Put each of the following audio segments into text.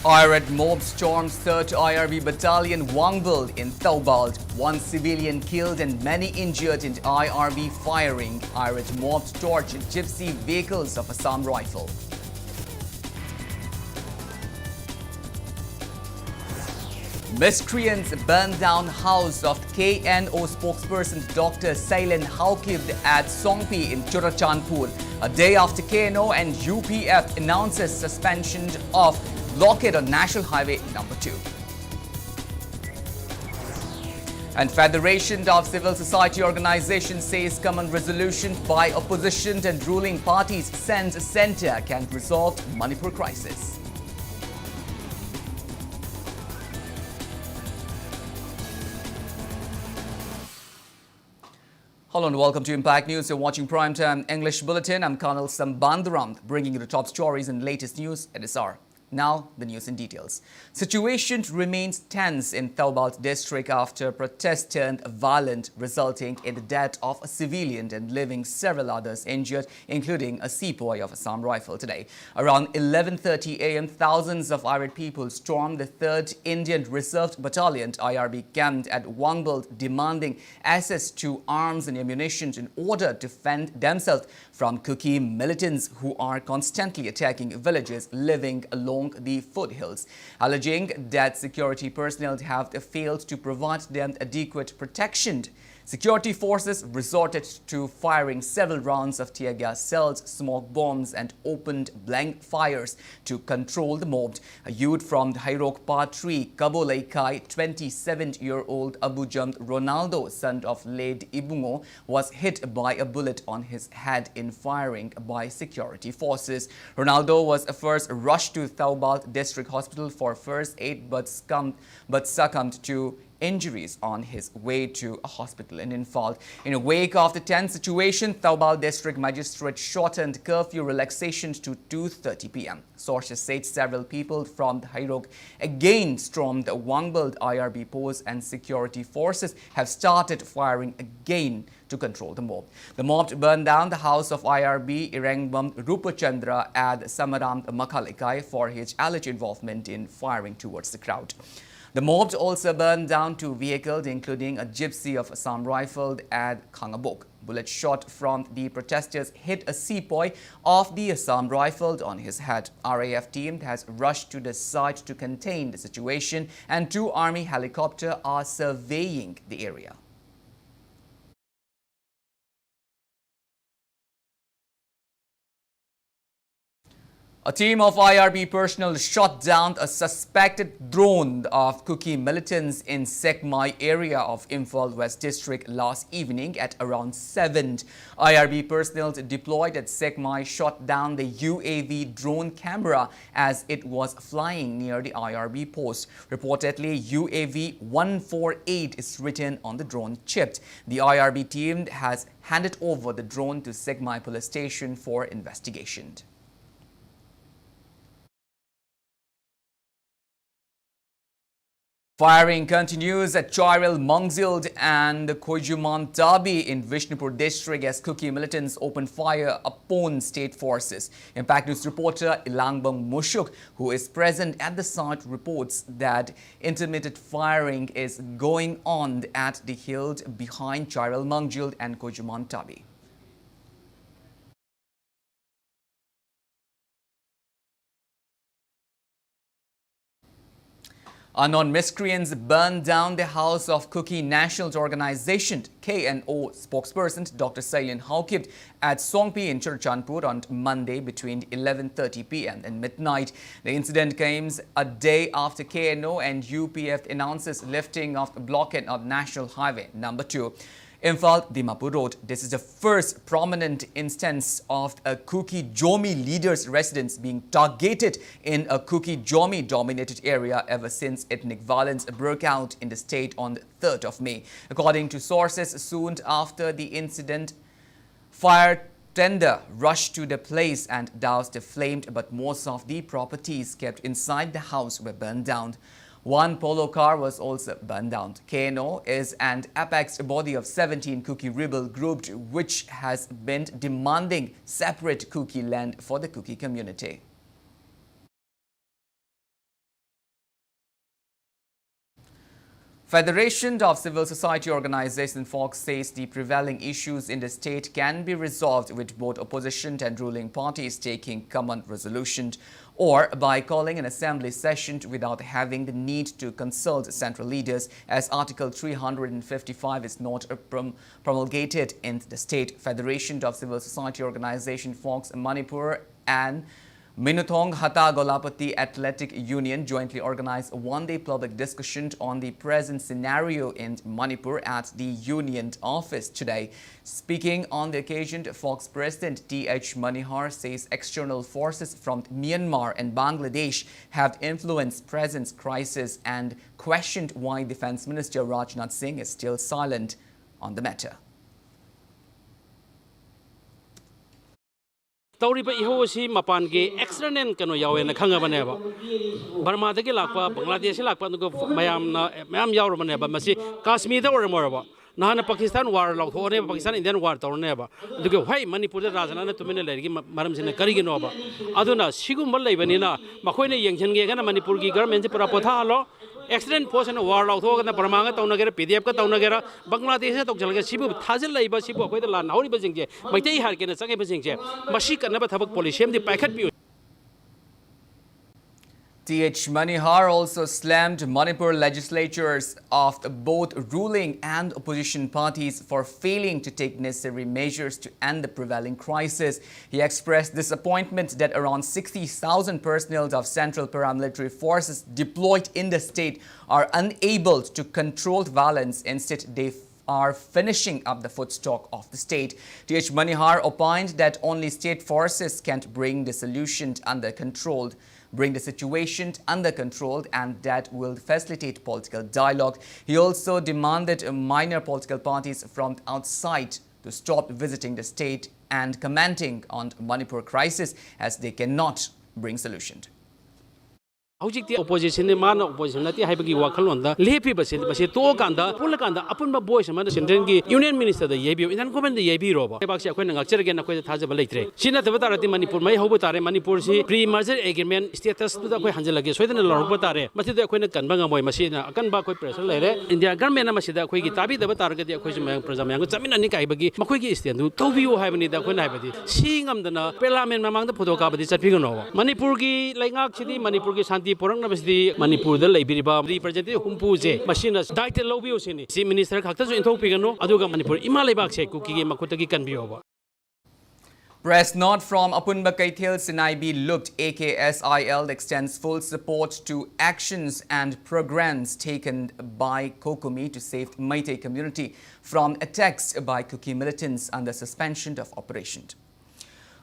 IRAD mob storms 3rd IRB Battalion Wangbald in Taubald. 1 civilian killed and many injured in IRB firing. IRAD mob torched gypsy vehicles of Assam Rifle. Miscreants burned down house of KNO spokesperson Dr. Sailen Haukib at Songpi in Churachandpur. A day after KNO and UPF announces suspension of blockade on National Highway number 2. And Federation of Civil Society Organizations says common resolution by opposition and ruling parties sends centre can resolve Manipur crisis. Hello and welcome to Impact News. You're watching Primetime English Bulletin. I'm KANEL SHAMBANDURAM, bringing you the top stories and latest news at this hour. Now, the news in details. Situation remains tense in Taubald district after protests turned violent, resulting in the death of a civilian and leaving several others injured, including a sepoy of Assam Rifle today. Around 11:30 a.m., thousands of IRAD people stormed the 3rd Indian Reserve Battalion IRB camp at Wangbald, demanding access to arms and ammunition in order to fend themselves from Kuki militants who are constantly attacking villages living along the foothills, alleging that security personnel have failed to provide them adequate protection. Security forces resorted to firing several rounds of tear gas shells, smoke bombs and opened blank fires to control the mob. A youth from the Hairok Patri, Kabolaikai, 27-year-old Abujam Ronaldo, son of late Ibungo, was hit by a bullet on his head in firing by security forces. Ronaldo was first rushed to Taubald District Hospital for first aid but succumbed to injuries on his way to a hospital in Infal. In a wake of the tense situation, Taubald District Magistrate shortened curfew relaxation to 2:30 p.m. Sources said several people from the Hairok again stormed the Wangbald IRB post and security forces have started firing again to control the mob. The mob burned down the house of IRB Irangbam Rupachandra at Samaram Makhalikai for his alleged involvement in firing towards the crowd. The mob also burned down 2 vehicles, including a gypsy of Assam Rifle at Khangabok. Bullets shot from the protesters hit a sepoy of the Assam Rifle on his head. RAF team has rushed to the site to contain the situation, and 2 army helicopters are surveying the area. A team of IRB personnel shot down a suspected drone of Kuki militants in Sekmai area of Imphal West District last evening at around 7. IRB personnel deployed at Sekmai shot down the UAV drone camera as it was flying near the IRB post. Reportedly, UAV 148 is written on the drone chip. The IRB team has handed over the drone to Sekmai police station for investigation. Firing continues at Chairil Mangzild and Kojuman Tabi in Vishnupur district as Kuki militants open fire upon state forces. Impact News reporter Ilangbang Mushuk, who is present at the site, reports that intermittent firing is going on at the hill behind Chairil Mangzild and Kojuman Tabi. Unknown miscreants burned down the house of Kuki National Organization KNO spokesperson Dr. Sailen Haukib at Songpi in Churachandpur on Monday between 11:30 p.m. and midnight. The incident comes a day after KNO and UPF announces lifting of the blockade of National Highway number 2. Imphal Dimapur Road. This is the first prominent instance of a Kuki Jomi leader's residence being targeted in a Kuki Jomi dominated area ever since ethnic violence broke out in the state on the 3rd of May. According to sources, soon after the incident, fire tender rushed to the place and doused the flame, but most of the properties kept inside the house were burned down. 1 polo car was also burned down. KNO is an apex body of 17 Kuki rebel group which has been demanding separate Kuki land for the Kuki community. Federation of Civil Society Organization FOX says the prevailing issues in the state can be resolved with both opposition and ruling parties taking common resolution or by calling an assembly session without having the need to consult central leaders, as Article 355 is not promulgated in the state. Federation of Civil Society Organization FOX Manipur and Minuthong Hata Golapati Athletic Union jointly organized a one-day public discussion on the present scenario in Manipur at the union office today. Speaking on the occasion, FOX President T.H. Manihar says external forces from Myanmar and Bangladesh have influenced present crisis and questioned why Defence Minister Rajnath Singh is still silent on the matter. Tauriba ihosi mapan ge external kano yawe na khanga baneba Burma dagi lakpa Bangladesh lakpa nugo mayam yaw baneba masi Kashmir da or moraba nahana Pakistan war law thone Pakistan Indian war torneba dugo why Manipur da rajana na tumine lergi maram sine karigi no ba aduna sigum bal leibani na makoine yengchen ge kana Manipur gi government pura potha halo Excellent portion of war out over the Paramanga Tonaga, PDF Tonaga, Bangladesh, Sibu, Tazil Labor, Sibu, the land, Hori Bazinge, Mate Harkin, a second Bazinge, Mashika never have a polish, the packet view. T.H. Manihar also slammed Manipur legislatures of both ruling and opposition parties for failing to take necessary measures to end the prevailing crisis. He expressed disappointment that around 60,000 personnel of central paramilitary forces deployed in the state are unable to control violence. Instead, they are finishing up the footstock of the state. T.H. Manihar opined that only state forces can bring the situation under control, and that will facilitate political dialogue. He also demanded minor political parties from outside to stop visiting the state and commenting on Manipur crisis, as they cannot bring solution. Opposition man opposition nati haibagi wakalonda lepi basi to kanda pulakanda apunba boys man central gi union minister da yebi inan government da yebi roba bakse akhoi na ngakcher gen akhoi thaja balaitre sina taba tarati Manipur mai hobo tare Manipur si pre merger agreement status da akhoi hanjal lage soidana lorba tare masi da akhoi na kanba ngamoi masi na akan ba akhoi pressure leire India government na masi da akhoi gi tabi da targa di akhoi jma praja mayang chamin ani kai bagi makhoi gi stand du tobiu haibani da akhoi na haibadi singam dana parliament mamang da photo ka badi chatpi gono Manipur gi laingak chidi Manipur gi shanti porang na basi Manipur da laibiriba representative humpuje machine daite lobio sini si minister khakta jo inthok pigano aduga Manipur ima leibak se kuki gi makutagi kanbioba. Press note from Apunba Kaithil Sinaibi looked AKSIL extends full support to actions and programs taken by Kokumi to save Meitei community from attacks by Kuki militants under suspension of operation.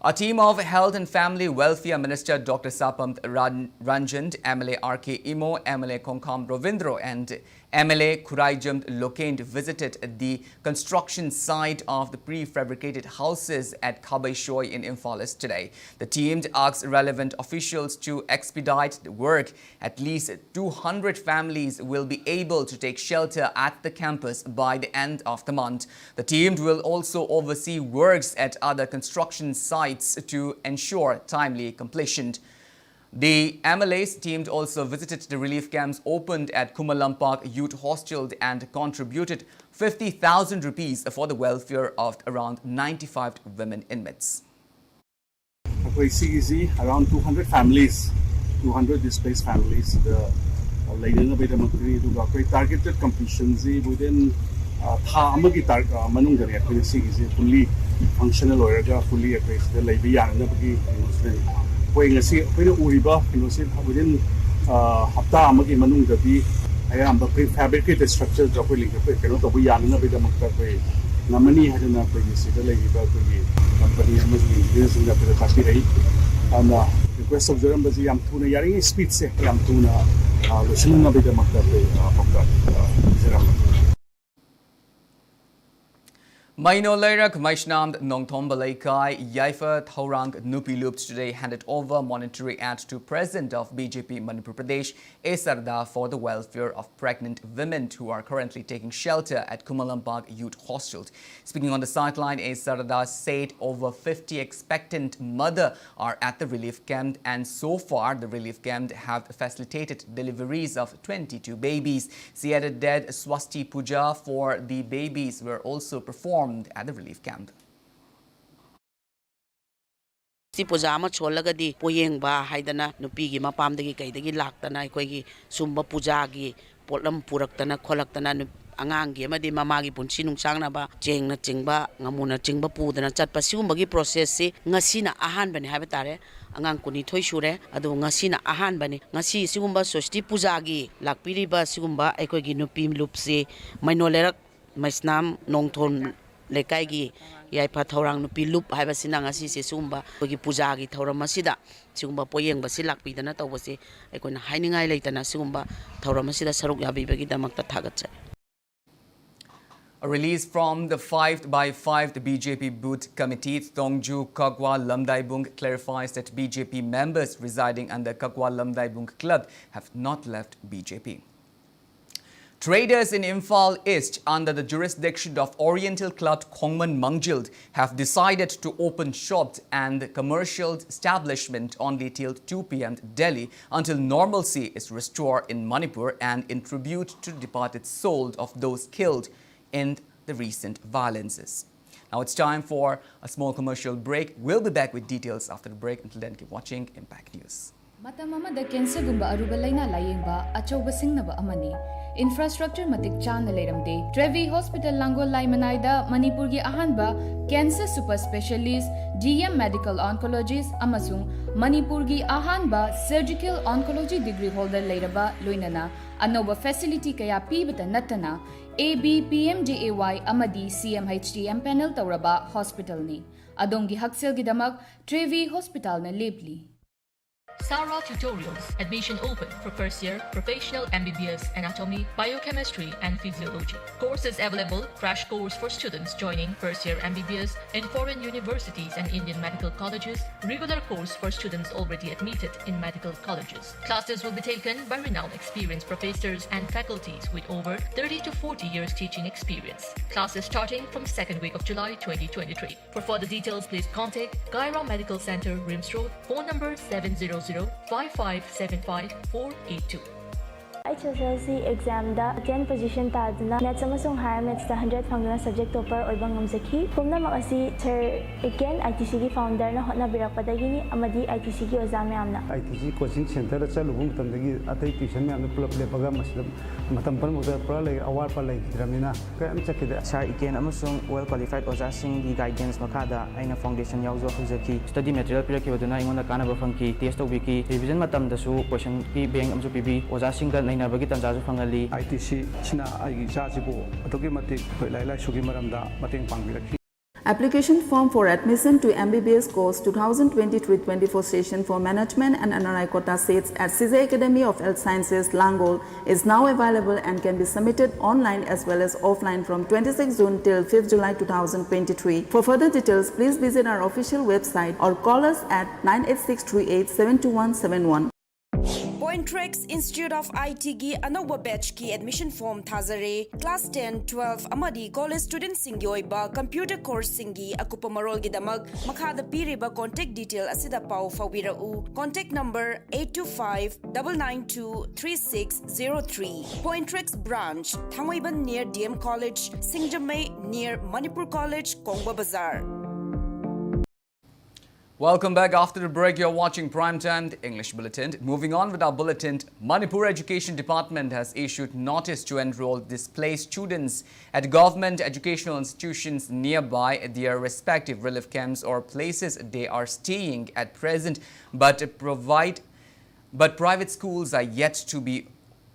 A team of Health and Family Welfare Minister Dr. Sapam Ranjan, MLA RK Imo, MLA Konkam Ravindro and MLA Khuraijam Lokend visited the construction site of the prefabricated houses at Khabai in Imphal today. The team asked relevant officials to expedite the work. At least 200 families will be able to take shelter at the campus by the end of the month. The team will also oversee works at other construction sites to ensure timely completion. The MLA's team also visited the relief camps opened at Kumalampak Youth Hostel and contributed 50,000 rupees for the welfare of around 95 women inmates. Around 200 families, 200 displaced families. The targeted completion within fully functional or fully within hafta amagi manung dadi ayam prefabricated structures of link cannot be yana with the makta namani had an application company in the Kashmir and request of the embassy am tuna yaring speed se am tuna lushuna with the makta Maino Lairak Maishnam Nongthom Balaikai Yaifa Thaurang Nupilup today handed over monetary aid to President of BJP Manipur Pradesh A. Sarda for the welfare of pregnant women who are currently taking shelter at Kumalampag Youth Hostel. Speaking on the sideline, A. Sarda said over 50 expectant mothers are at the relief camp, and so far the relief camp have facilitated deliveries of 22 babies. She added that Swasti Puja for the babies were also performed at the relief camp. Si puja ama cholagadi poyeng ba haidana nupigi mapamdagi kaidagi laktana aikoigi sumba pujagi potlam puraktana kholaktana angangi amadi mamagi punsi nungsangna ba jengna jingba ngamuna jingba pudana chatpa sigumbagi process si ngasina ahanbani haiba tare angang kuni thoi sure adu ngasina ahanbani ngasi sigumba sosti pujagi lakpiriba sigumba aikoigi nupi lupsi mainolerak maisnam nongthon Lekaigi Yaipa Thaurang Nupilup Hibasina Ngasi Sumba, Kogi Pujagi Tauramasida, Sumba Poyeng Basilak Pidana Tawasi, Ekon Hining Isletana Sumba, Tauramasida Saruk Yabi Damakta Tagatsa. A release from the 5x5 BJP Booth Committee, Tongju Kagwa Lamdaibung, clarifies that BJP members residing under Kagwa Lamdaibung Club have not left BJP. Traders in Imphal East, under the jurisdiction of Oriental Club Khongman Mangjild, have decided to open shops and commercial establishment only till 2 p.m. Delhi until normalcy is restored in Manipur and in tribute to the departed souls of those killed in the recent violences. Now it's time for a small commercial break. We'll be back with details after the break. Until then, keep watching Impact News. Matamamada cancer gumba aruba laina layengba achauba singnaba amani. Infrastructure matik chana leiramde. Trevi Hospital Langol Laimanaida Manipur gi ahanba cancer super specialist DM medical oncologist amasung Manipur gi ahanba surgical oncology degree holder leiraba loinana anoba facility kaya pibata natana AB PMJAY amadi CMHTM panel tauraba hospital ni. Adongi haksel gidamak Trevi Hospital na lepli. Sara Tutorials. Admission open for first year professional MBBS Anatomy, Biochemistry and Physiology. Courses available: crash course for students joining first year MBBS in foreign universities and Indian medical colleges. Regular course for students already admitted in medical colleges. Classes will be taken by renowned experienced professors and faculties with over 30 to 40 years teaching experience. Classes starting from second week of July 2023. For further details, please contact Gaira Medical Center, Rims Road, phone number 700 5575482. HSLC exam da 10 position tadna net samasung higher maths 100 fangna subject topper oibang ngamsaki pumna makasi sir again ITC gi founder na hotna birakpadagi ni amadi ITC gi exam yamna ITC coaching center da chalubung tamdagi atai tuition yamna pulap lepaga maslam matam pan muda pura lai award pa lai gidramina kam chakida sir again amasung well qualified ojasing gi guidance makada aina foundation yauzo huzaki study material piraki waduna ingona kana bafangki test obiki revision matam dasu question ki bank amsu pibi ojasing ga ITC China Application form for admission to MBBS course 2023-24 session for management and NRI quota seats at CISA Academy of Health Sciences, Langol is now available and can be submitted online as well as offline from 26 June till 5th July 2023. For further details, please visit our official website or call us at 98638-72171. Pointrex Institute of IT gi anoba batch ki admission form thazare class 10 12 amadi college student singi oiba computer course singi akupa marol gi damag makhada piriba contact detail asida pau fawira u contact number 825-992-3603. Pointrex branch Thangoiban near DM College, Singjamay near Manipur College, Kongba Bazaar. Welcome back. After the break, you're watching Primetime, the English Bulletin. Moving on with our bulletin, Manipur Education Department has issued notice to enroll displaced students at government educational institutions nearby their respective relief camps or places they are staying at present, but private schools are yet to be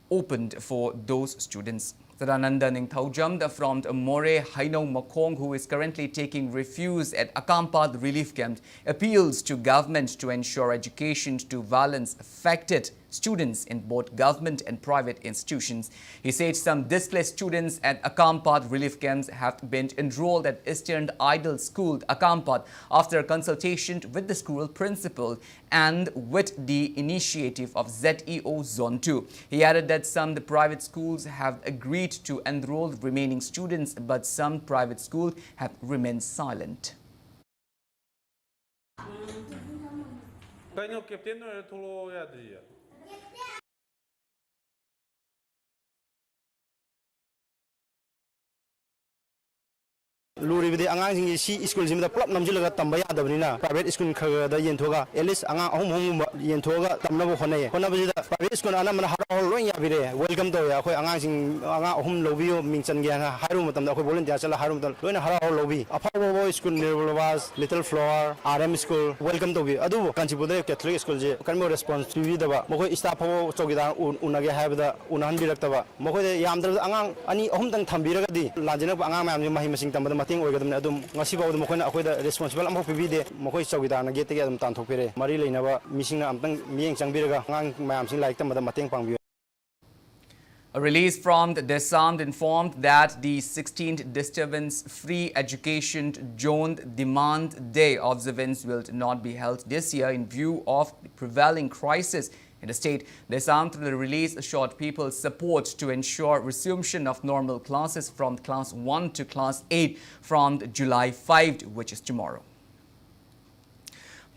opened for those students. Sarananda Ningthaujam from More Haino Makong, who is currently taking refuge at Akampad Relief Camp, appeals to government to ensure education to violence affected students in both government and private institutions. He said some displaced students at Akampat relief camps have been enrolled at Eastern Idol School, Akampat, after consultation with the school principal and with the initiative of ZEO Zone 2. He added that some private schools have agreed to enroll remaining students, but some private schools have remained silent. Luribidi angang si school simda plop namjulaga tamba yadabnina private school khagada yenthoga at least anga ahum yenthoga tamnabo honay honabida private school anamana harol loin yabire welcome to ya khoi angang anga ahum lobiyo mingchan gya haru matamda khoi volunteer chala haru matam loina harol lobi afawo school nirvas little flower RM school welcome to bi adu kanchipuda catholic school je kanmo response to daba mokoi staff ho chogida unage habda unan bilaktaba mokoi yamdra angang ani ahum tang thambiraga di lanjina angang mayam mahi masing tambada responsible amok pibide mokoi chawgidana gete ge adum tanthokpire mari leinaba misingna amtang mieng changbiraga ngang mayam sing like tamada mateng pangbiyo. A release from the Desam informed that the 16th Disturbance-Free Education Zone Demand Day observance will not be held this year in view of the prevailing crisis in the state. Desam, through the release, assured people's support to ensure resumption of normal classes from Class 1 to Class 8 from July 5, which is tomorrow.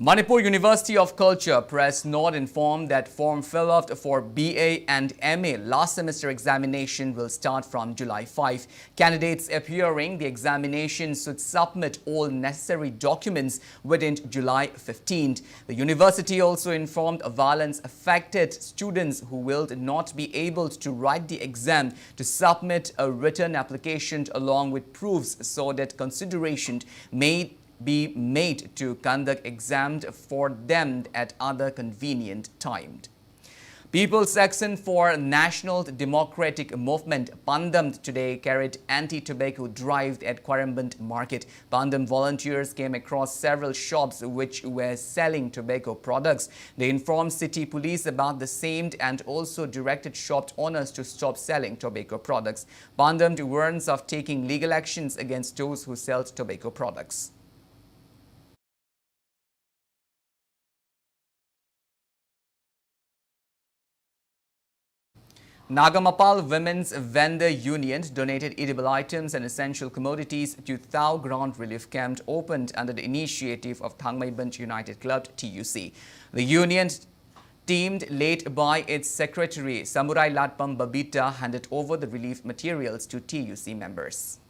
Manipur University of Culture Press Note informed that form fill-up for BA and MA last semester examination will start from July 5. Candidates appearing the examination should submit all necessary documents within July 15th. The university also informed violence-affected students who will not be able to write the exam to submit a written application along with proofs so that consideration may be made to conduct exams for them at other convenient times. People's Action for National Democratic Movement Pandam today carried anti-tobacco drive at Quaramband Market. Pandam volunteers came across several shops which were selling tobacco products. They informed city police about the same and also directed shop owners to stop selling tobacco products. Pandam warns of taking legal actions against those who sell tobacco products. Nagamapal Women's Vendor Union donated edible items and essential commodities to Thao Ground Relief Camp opened under the initiative of Thangmaibanch United Club TUC. The union, teamed led by its secretary Samurai Latpam Babita, handed over the relief materials to TUC members.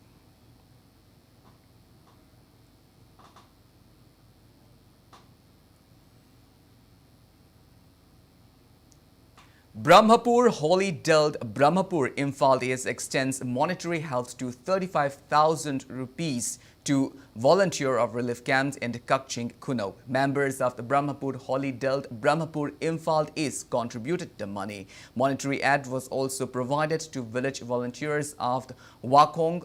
Brahmapur Holy Delt Brahmapur Imphal East extends monetary help to 35,000 rupees to volunteer of relief camps in Kakching, Kuno. Members of the Brahmapur Holy Delt Brahmapur Imphal East contributed the money. Monetary aid was also provided to village volunteers of the Wakong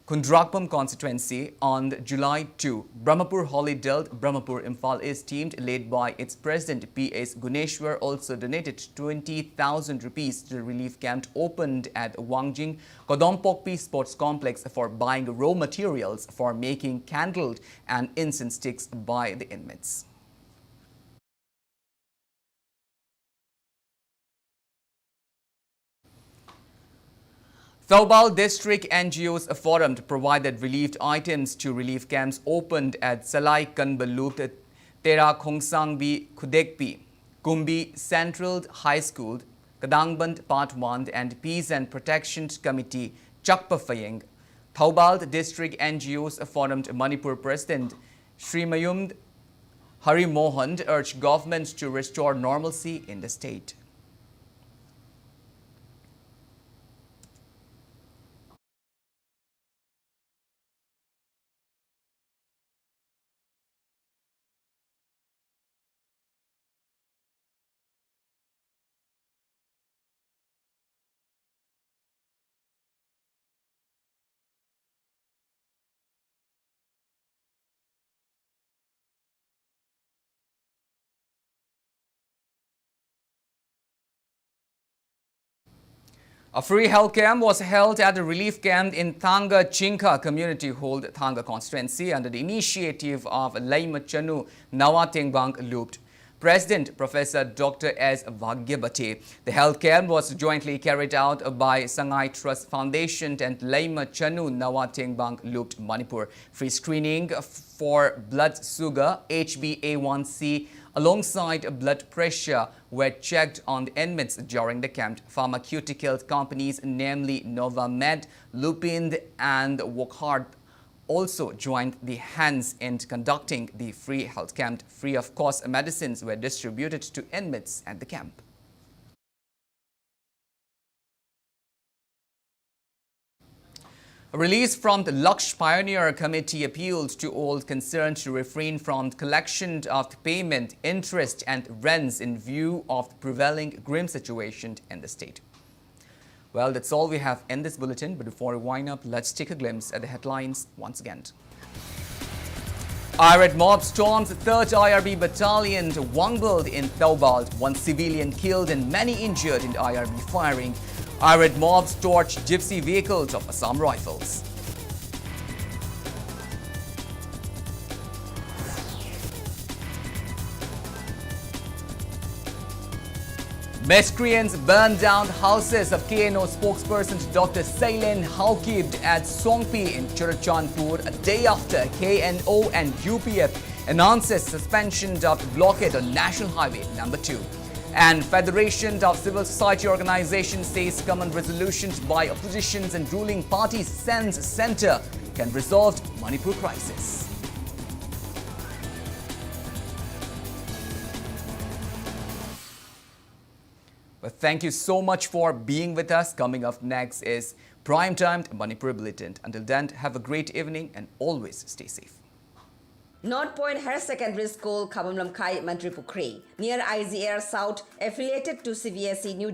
Kundrakpam constituency on July 2. Brahmapur Holy Delt Brahmapur Imphal East team led by its president P.S. Guneshwar also donated 20,000 rupees to the relief camp opened at Wangjing Kodompokpi Sports Complex for buying raw materials for making candles and incense sticks by the inmates. Thoubal District NGOs Forum provided relief items to relief camps opened at Salai Kanbalut, Tera Khongsangbi Kudekpi, Kumbi Central High School, Kadangband Part 1 and Peace and Protection Committee, Chakpafayeng. Thoubal District NGOs Forum Manipur President Srimayumd Hari Mohan urged government to restore normalcy in the state. A free health camp was held at a relief camp in Thanga Chinka Community Hall, Thanga constituency, under the initiative of Laima Chanu Nawatengbang Looped. President Professor Dr. S. Vagyabate. The health camp was jointly carried out by Sangai Trust Foundation and Laima Chanu Nawatengbang Looped Manipur. Free screening for blood sugar, HbA1c, alongside blood pressure were checked on the inmates during the camp. Pharmaceutical companies, namely Novamed, Lupin and Wokhard, also joined the hands in conducting the free health camp. Free of cost medicines were distributed to inmates at the camp. A release from the Laksh Pioneer Committee appealed to all concerned to refrain from collection of payment, interest and rents in view of the prevailing grim situation in the state. Well, that's all we have in this bulletin, but before we wind up, let's take a glimpse at the headlines once again. IRAD mob storms 3rd IRB Battalion to Wangbald in Taubald. 1 civilian killed and many injured in IRB firing. IRAD mobs torch gypsy vehicles of Assam Rifles. Miscreants burned down houses of KNO spokesperson Dr. Sailen Haukib at Songpi in Churachandpur a day after KNO and UPF announces suspension of the blockade on National Highway number 2. And Federation of Civil Society Organizations says common resolutions by oppositions and ruling parties sends center can resolve Manipur crisis. Well, thank you so much for being with us. Coming up next is Primetime Manipur Bulletin. Until then, have a great evening and always stay safe. North Point Higher Secondary School, Kabamlamkai, Mantripukri, near IGR South, affiliated to CBSE New